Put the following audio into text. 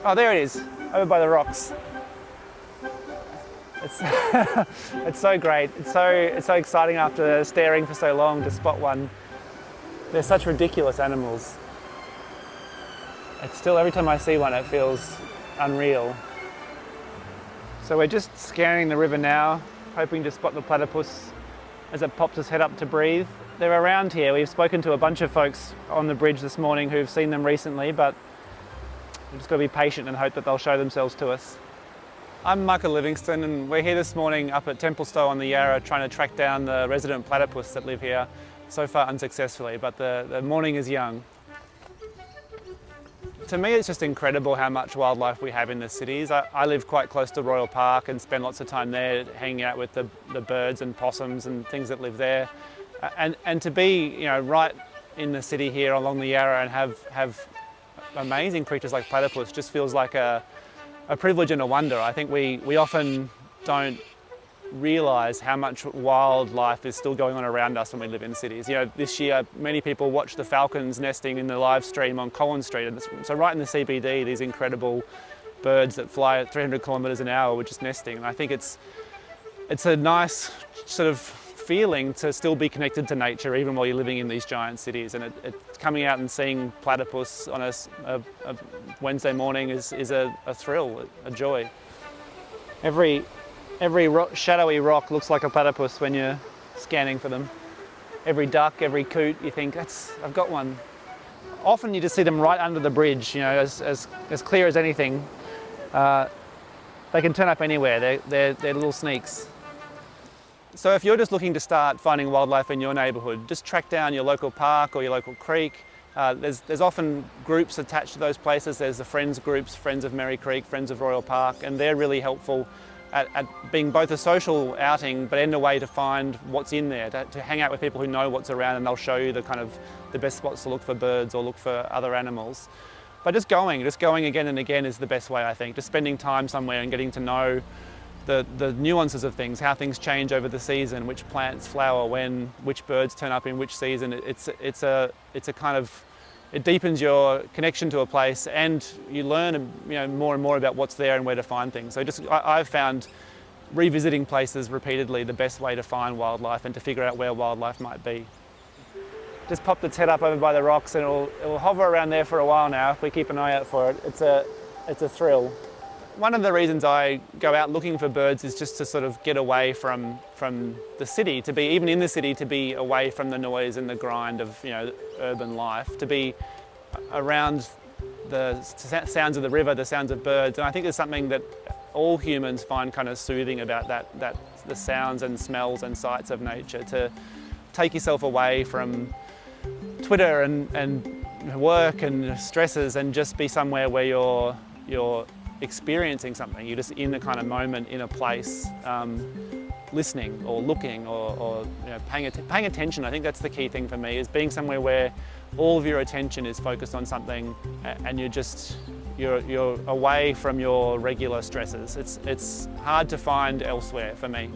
Oh, there it is, over by the rocks. It's, it's so great. It's so exciting after staring for so long to spot one. They're such ridiculous animals. It's still, every time I see one, it feels unreal. So we're just scanning the river now, hoping to spot the platypus as it pops its head up to breathe. They're around here. We've spoken to a bunch of folks on the bridge this morning who've seen them recently, but we've just got to be patient and hope that they'll show themselves to us. I'm Michael Livingston, and we're here this morning up at Templestowe on the Yarra trying to track down the resident platypus that live here, so far unsuccessfully, but the morning is young. To me, it's just incredible how much wildlife we have in the cities. I live quite close to Royal Park and spend lots of time there hanging out with the birds and possums and things that live there. And to be, right in the city here along the Yarra and have amazing creatures like platypus just feels like a privilege and a wonder. I think we often don't realise how much wildlife is still going on around us when we live in cities. This year many people watched the falcons nesting in the live stream on Collins Street, and so right in the CBD these incredible birds that fly at 300 kilometres an hour were just nesting, and I think it's a nice sort of feeling to still be connected to nature even while you're living in these giant cities, and coming out and seeing platypus on a Wednesday morning is a thrill, a joy. Every shadowy rock looks like a platypus when you're scanning for them. Every duck, every coot, you think, I've got one. Often you just see them right under the bridge, as clear as anything. They can turn up anywhere, they're little sneaks. So if you're just looking to start finding wildlife in your neighbourhood, just track down your local park or your local creek. There's often groups attached to those places. There's the Friends groups, Friends of Merry Creek, Friends of Royal Park, and they're really helpful at being both a social outing but in a way to find what's in there, to hang out with people who know what's around, and they'll show you the best spots to look for birds or look for other animals. But just going again and again is the best way, I think. Just spending time somewhere and getting to know the nuances of things, how things change over the season, which plants flower when, which birds turn up in which season. It deepens your connection to a place, and you learn more and more about what's there and where to find things. So I've found revisiting places repeatedly the best way to find wildlife and to figure out where wildlife might be. Just popped its head up over by the rocks, and it'll hover around there for a while now if we keep an eye out for it. It's a thrill. One of the reasons I go out looking for birds is just to sort of get away from the city, to be, even in the city, to be away from the noise and the grind of urban life, to be around the sounds of the river, the sounds of birds. And I think there's something that all humans find kind of soothing about that the sounds and smells and sights of nature, to take yourself away from Twitter and work and stresses and just be somewhere where you're experiencing something. You're just in the kind of moment, in a place, listening or looking or paying attention. I think that's the key thing for me, is being somewhere where all of your attention is focused on something, and you're away from your regular stresses. It's hard to find elsewhere for me.